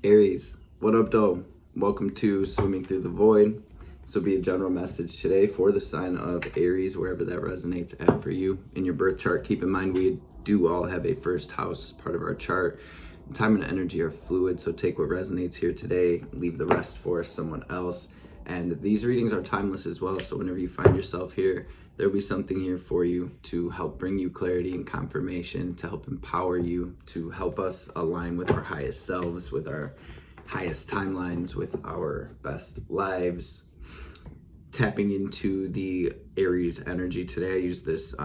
Aries, what up, though? Welcome to Swimming Through the Void. This will be a general message today for the sign of Aries, wherever that resonates at for you. In your birth chart, keep in mind we do all have a first house part of our chart. Time and energy are fluid, so take what resonates here today, leave the rest for someone else. And these readings are timeless as well, so whenever you find yourself here, there'll be something here for you to help bring you clarity and confirmation, to help empower you, to help us align with our highest selves, with our highest timelines, with our best lives. Tapping into the Aries energy today, I use this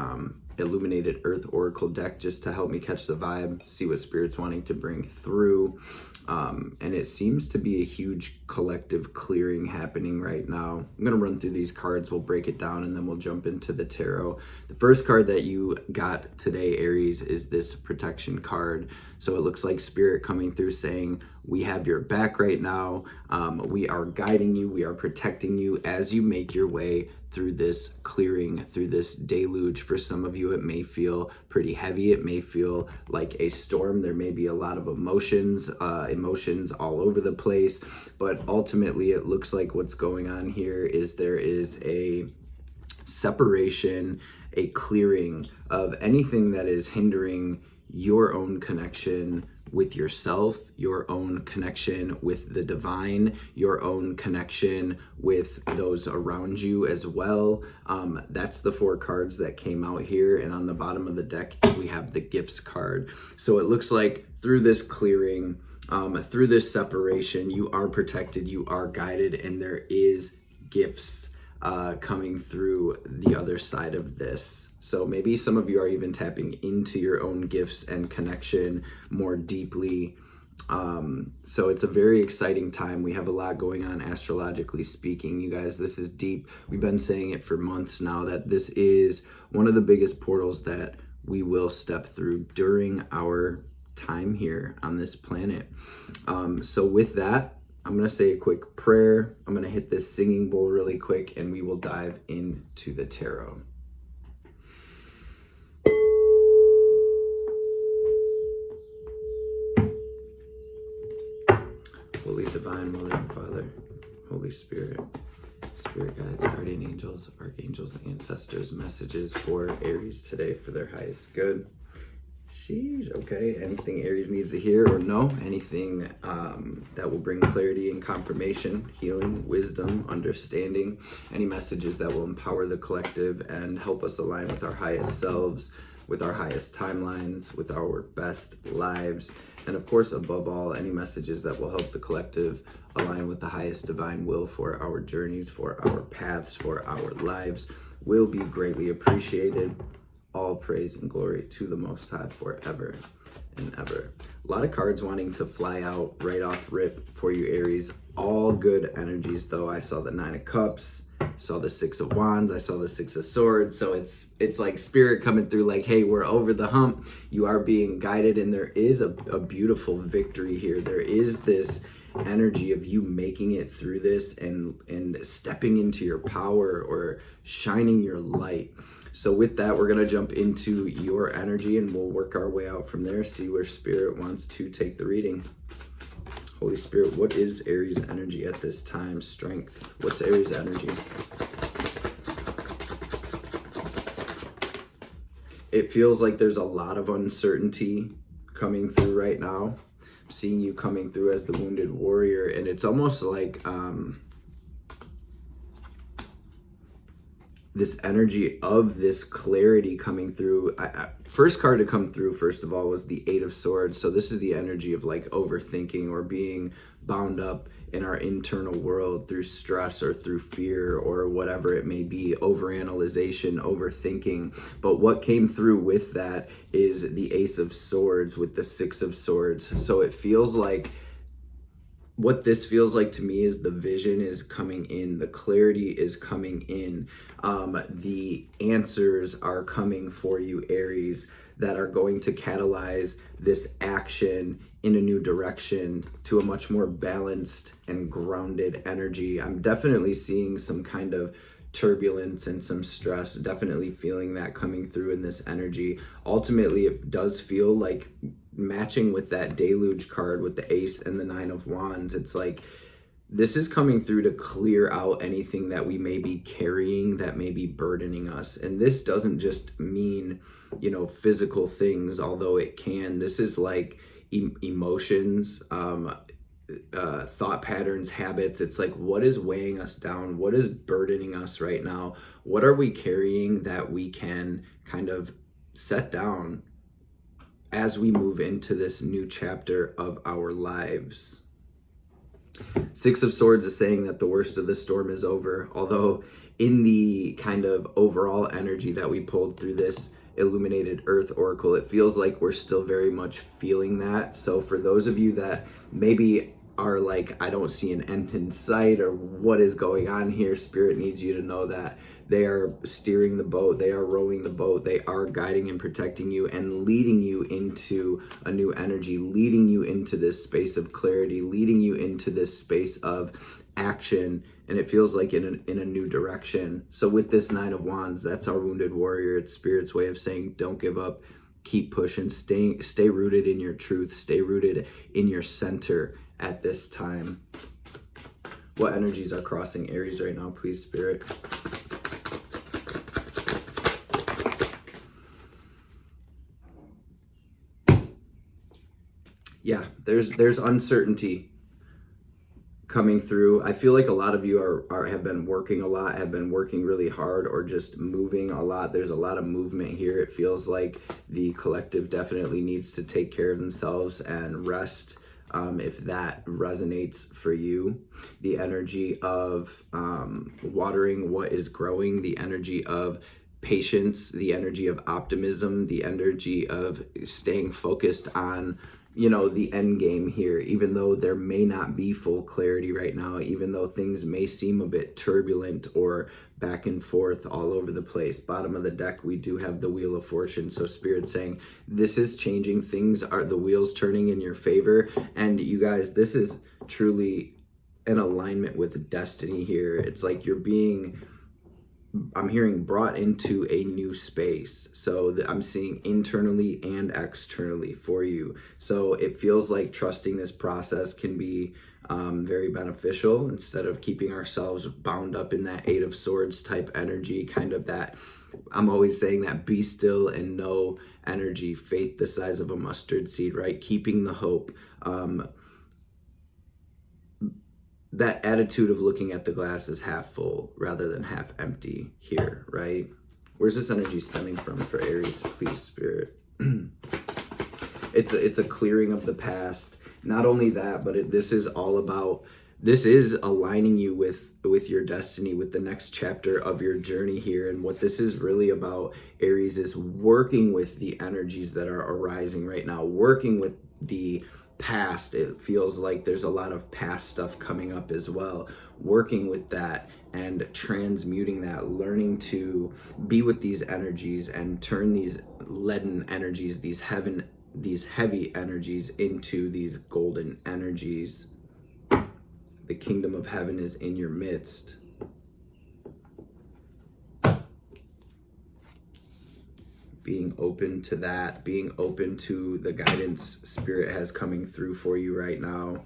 illuminated earth oracle deck just to help me catch the vibe, see what spirit's wanting to bring through. And it seems to be a huge collective clearing happening right now. I'm going to run through these cards, we'll break it down, and then we'll jump into the tarot. The first card that you got today, Aries, is this protection card. So it looks like spirit coming through saying, we have your back right now. We are guiding you. We are protecting you as you make your way through this clearing, through this deluge. For some of you, it may feel pretty heavy. It may feel like a storm. There may be a lot of emotions all over the place. But ultimately, it looks like what's going on here is there is a separation, a clearing of anything that is hindering your own connection with yourself, your own connection with the divine, your own connection with those around you as well. That's the four cards that came out here. And on the bottom of the deck, we have the gifts card. So it looks like through this clearing, through this separation, you are protected, you are guided, and there is gifts coming through the other side of this. So maybe some of you are even tapping into your own gifts and connection more deeply. So it's a very exciting time. We have a lot going on astrologically speaking. You guys, this is deep. We've been saying it for months now that this is one of the biggest portals that we will step through during our time here on this planet. So with that, I'm going to say a quick prayer. I'm going to hit this singing bowl really quick, and we will dive into the tarot. Holy Divine Mother and Father, Holy Spirit, Spirit guides, guardian angels, archangels, ancestors, messages for Aries today for their highest good. Sheesh, okay. Anything Aries needs to hear or know, anything that will bring clarity and confirmation, healing, wisdom, understanding, any messages that will empower the collective and help us align with our highest selves, with our highest timelines, with our best lives, and of course, above all, any messages that will help the collective align with the highest divine will for our journeys, for our paths, for our lives will be greatly appreciated. All praise and glory to the Most High forever and ever. A lot of cards wanting to fly out right off rip for you, Aries. All good energies, though. I saw the Nine of Cups, saw the Six of Wands, I saw the Six of Swords. So it's like spirit coming through like, hey, we're over the hump. You are being guided, and there is a beautiful victory here. There is this energy of you making it through this and stepping into your power or shining your light. So with that, we're going to jump into your energy and we'll work our way out from there, see where spirit wants to take the reading. Holy Spirit, what is Aries energy at this time? Strength. What's Aries energy? It feels like there's a lot of uncertainty coming through right now. I'm seeing you coming through as the wounded warrior, and it's almost like this energy of this clarity coming through. First card to come through, first of all, was the Eight of Swords. So this is the energy of like overthinking or being bound up in our internal world through stress or through fear or whatever it may be, overanalyzation, overthinking. But what came through with that is the Ace of Swords with the Six of Swords. So it feels like, what this feels like to me is the vision is coming in, the clarity is coming in, the answers are coming for you, Aries, that are going to catalyze this action in a new direction to a much more balanced and grounded energy. I'm definitely seeing some kind of turbulence and some stress, definitely feeling that coming through in this energy. Ultimately, it does feel like matching with that deluge card with the Ace and the Nine of Wands, it's like this is coming through to clear out anything that we may be carrying that may be burdening us. And this doesn't just mean, physical things, although it can. This is like emotions, thought patterns, habits. It's like, what is weighing us down? What is burdening us right now? What are we carrying that we can kind of set down as we move into this new chapter of our lives? Six of Swords is saying that the worst of the storm is over, although in the kind of overall energy that we pulled through this illuminated earth oracle, it feels like we're still very much feeling that. So for those of you that maybe are like, I don't see an end in sight, or what is going on here, Spirit needs you to know that they are steering the boat, they are rowing the boat, they are guiding and protecting you and leading you into a new energy, leading you into this space of clarity, leading you into this space of action. And it feels like in a new direction. So with this Nine of Wands, that's our wounded warrior. It's Spirit's way of saying, don't give up, keep pushing, stay rooted in your truth, stay rooted in your center at this time. What energies are crossing Aries right now, please, Spirit? Yeah, there's uncertainty coming through. I feel like a lot of you have been working a lot, have been working really hard, or just moving a lot. There's a lot of movement here. It feels like the collective definitely needs to take care of themselves and rest, if that resonates for you. The energy of watering what is growing, the energy of patience, the energy of optimism, the energy of staying focused on the end game here, even though there may not be full clarity right now, even though things may seem a bit turbulent or back and forth all over the place. Bottom of the deck, we do have the Wheel of Fortune. So Spirit saying this is changing. Things are, the wheels turning in your favor. And you guys, this is truly an alignment with destiny here. It's like you're being, I'm hearing, brought into a new space. So I'm seeing internally and externally for you. So it feels like trusting this process can be very beneficial, instead of keeping ourselves bound up in that Eight of Swords type energy, kind of that, I'm always saying that be still and know energy, faith the size of a mustard seed, right? Keeping the hope. That attitude of looking at the glass as half full rather than half empty here, right? Where's this energy stemming from for Aries, please, Spirit? It's a clearing of the past. Not only that, but this is all about, this is aligning you with your destiny, with the next chapter of your journey here. And what this is really about, Aries, is working with the energies that are arising right now, working with the past. It feels like there's a lot of past stuff coming up as well, working with that and transmuting that, learning to be with these energies and turn these leaden energies, these heavy energies into these golden energies. The kingdom of heaven is in your midst. Being open to that, being open to the guidance Spirit has coming through for you right now.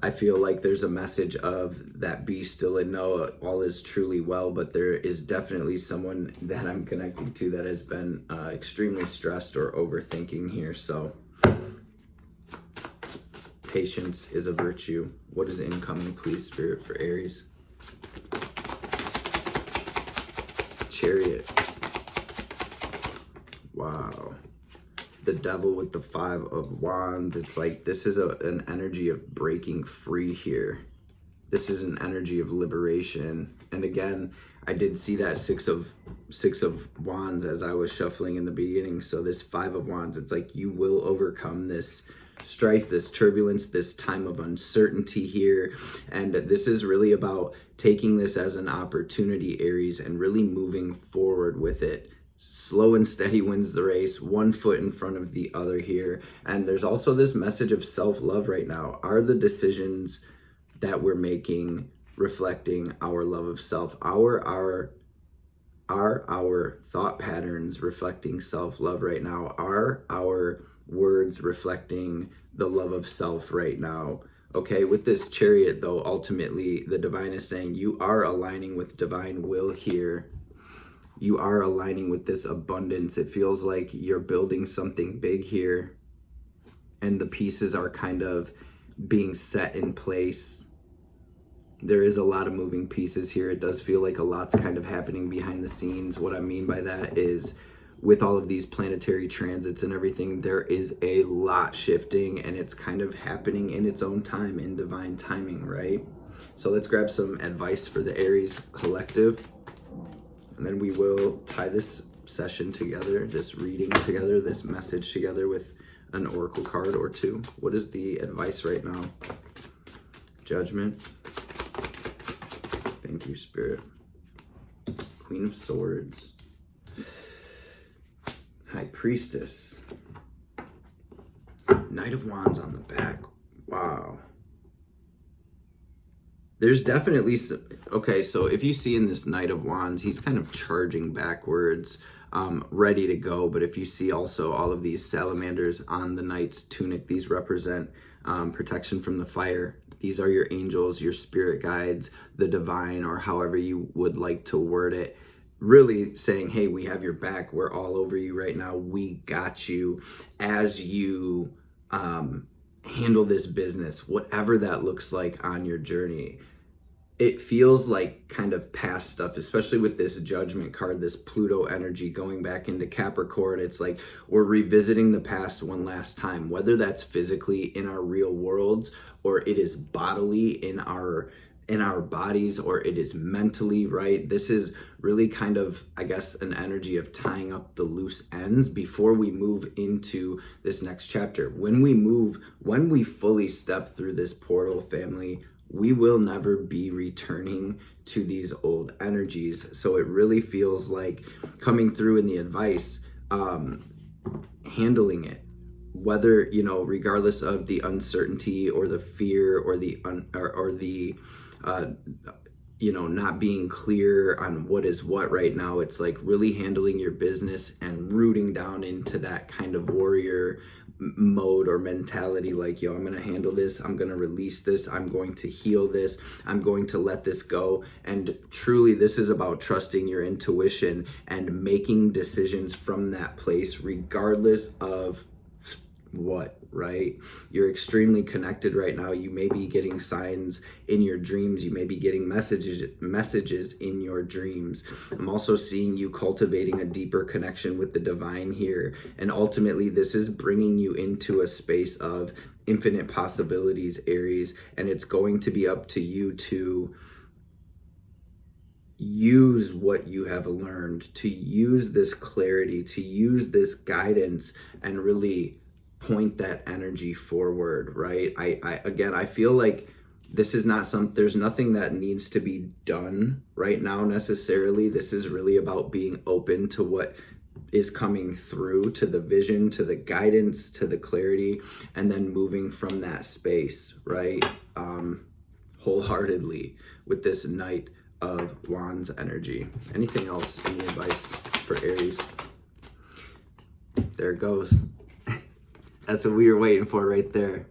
I feel like there's a message of that, be still and know all is truly well, but there is definitely someone that I'm connecting to that has been extremely stressed or overthinking here. So patience is a virtue. What is incoming, please, Spirit, for Aries? Chariot. Wow. The Devil with the Five of Wands. It's like this is an energy of breaking free here. This is an energy of liberation. And again, I did see that six of Wands as I was shuffling in the beginning. So this Five of Wands, it's like you will overcome this strife, this turbulence, this time of uncertainty here. And this is really about taking this as an opportunity, Aries, and really moving forward with it. Slow and steady wins the race, one foot in front of the other here. And there's also this message of self-love right now. Are the decisions that we're making reflecting our love of self? Are our thought patterns reflecting self-love right now? Are our words reflecting the love of self right now. Okay, with this Chariot though, ultimately the divine is saying you are aligning with divine will here. You are aligning with this abundance. It feels like you're building something big here, and the pieces are kind of being set in place. There is a lot of moving pieces here. It does feel like a lot's kind of happening behind the scenes. What I mean by that is, with all of these planetary transits and everything, there is a lot shifting, and it's kind of happening in its own time, in divine timing, right? So let's grab some advice for the Aries collective, and then we will tie this session together, this reading together, this message together with an oracle card or two. What is the advice right now? Judgment. Thank you, Spirit. Queen of Swords. High Priestess. Knight of Wands on the back. Wow. There's definitely some, okay, so if you see in this Knight of Wands, he's kind of charging backwards, ready to go. But if you see also all of these salamanders on the knight's tunic, these represent protection from the fire. These are your angels, your spirit guides, the divine, or however you would like to word it. Really saying, hey, we have your back. We're all over you right now. We got you as you handle this business, whatever that looks like on your journey. It feels like kind of past stuff, especially with this Judgment card, this Pluto energy going back into Capricorn. It's like we're revisiting the past one last time, whether that's physically in our real worlds, or it is bodily in our bodies, or it is mentally, right? This is really kind of, I guess, an energy of tying up the loose ends before we move into this next chapter. When we fully step through this portal, family, we will never be returning to these old energies. So it really feels like coming through in the advice, handling it, whether, regardless of the uncertainty or the fear or the not being clear on what is what right now. It's like really handling your business and rooting down into that kind of warrior mode or mentality, like, I'm gonna handle this, I'm gonna release this, I'm going to heal this, I'm going to let this go. And truly, this is about trusting your intuition and making decisions from that place, regardless of what, right? You're extremely connected right now. You may be getting signs in your dreams. You may be getting messages in your dreams. I'm also seeing you cultivating a deeper connection with the divine here. And ultimately, this is bringing you into a space of infinite possibilities, Aries. And it's going to be up to you to use what you have learned, to use this clarity, to use this guidance, and really point that energy forward, right? I feel like this is not there's nothing that needs to be done right now necessarily. This is really about being open to what is coming through, to the vision, to the guidance, to the clarity, and then moving from that space, right? Wholeheartedly with this Knight of Wands energy. Anything else in the advice for Aries? There it goes. That's what we were waiting for right there.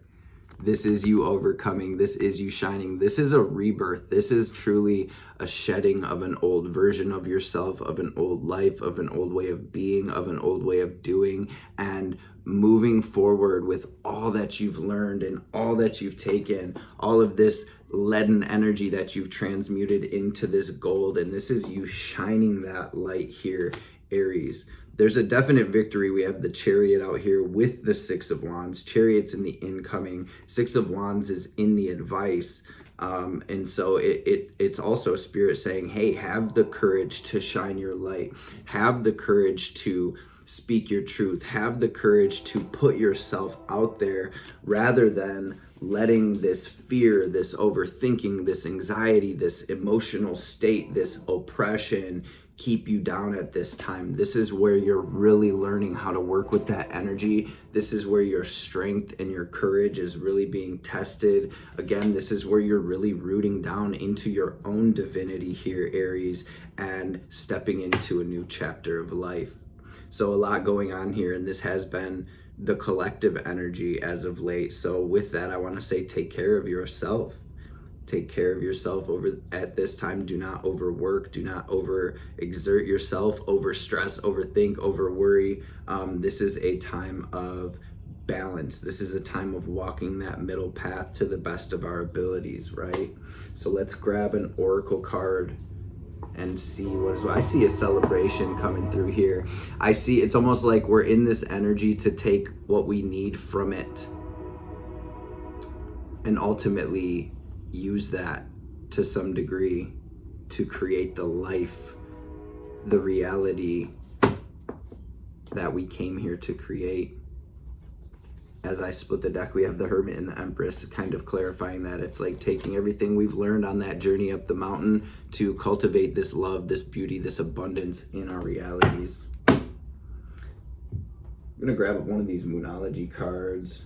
This is you overcoming. This is you shining. This is a rebirth. This is truly a shedding of an old version of yourself, of an old life, of an old way of being, of an old way of doing, and moving forward with all that you've learned and all that you've taken, all of this leaden energy that you've transmuted into this gold. And this is you shining that light here, Aries. There's a definite victory. We have the Chariot out here with the Six of Wands. Chariot's in the incoming. Six of Wands is in the advice. And so it's also Spirit saying, hey, have the courage to shine your light. Have the courage to speak your truth. Have the courage to put yourself out there rather than letting this fear, this overthinking, this anxiety, this emotional state, this oppression keep you down at this time. This is where you're really learning how to work with that energy. This is where your strength and your courage is really being tested. Again, this is where you're really rooting down into your own divinity here, Aries, and stepping into a new chapter of life. So a lot going on here, and this has been the collective energy as of late. So with that, I want to say, take care of yourself. Take care of yourself over at this time. Do not overwork. Do not overexert yourself, over stress, overthink, over worry. This is a time of balance. This is a time of walking that middle path to the best of our abilities, right? So let's grab an oracle card and see what is what. I see a celebration coming through here. I see it's almost like we're in this energy to take what we need from it and ultimately use that to some degree to create the life, the reality that we came here to create. As I split the deck, we have the Hermit and the Empress, kind of clarifying that it's like taking everything we've learned on that journey up the mountain to cultivate this love, this beauty, this abundance in our realities. I'm gonna grab one of these Moonology cards.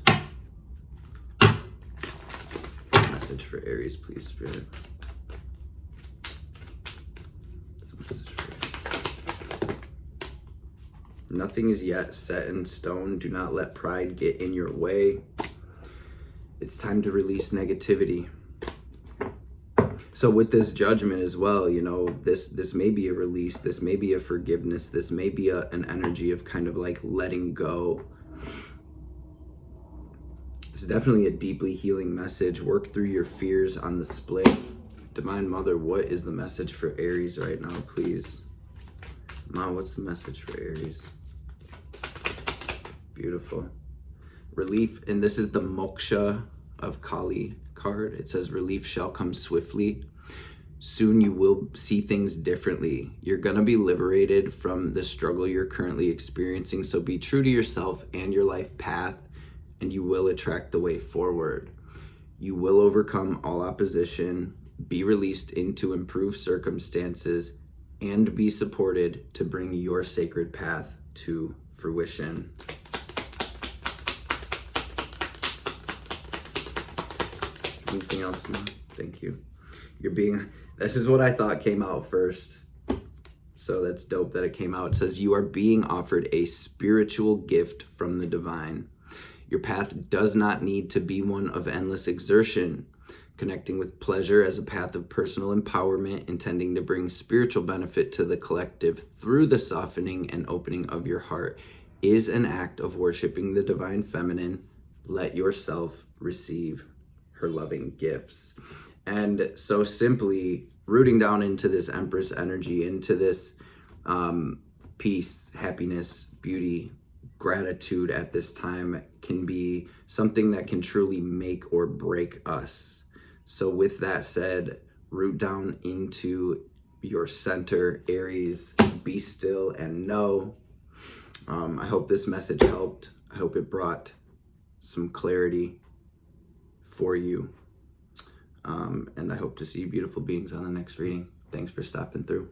Message for Aries, please, Spirit. Nothing is yet set in stone. Do not let pride get in your way. It's time to release negativity. So with this Judgment as well, you know, this may be a release. This may be a forgiveness. This may be an energy of kind of like letting go. It's definitely a deeply healing message. Work through your fears on the split. Divine Mother, what is the message for Aries right now, please? Ma, what's the message for Aries? Beautiful. Relief, and this is the Moksha of Kali card. It says relief shall come swiftly. Soon you will see things differently. You're gonna be liberated from the struggle you're currently experiencing. So be true to yourself and your life path, and you will attract the way forward. You will overcome all opposition, be released into improved circumstances, and be supported to bring your sacred path to fruition. Anything else? No? Thank you. This is what I thought came out first. So that's dope that it came out. It says, you are being offered a spiritual gift from the divine. Your path does not need to be one of endless exertion. Connecting with pleasure as a path of personal empowerment, intending to bring spiritual benefit to the collective through the softening and opening of your heart, is an act of worshiping the divine feminine. Let yourself receive her loving gifts. And so simply rooting down into this Empress energy, into this peace, happiness, beauty, gratitude at this time can be something that can truly make or break us. So with that said, root down into your center, Aries, be still and know. I hope this message helped. I hope it brought some clarity for you. And I hope to see you beautiful beings on the next reading. Thanks for stopping through.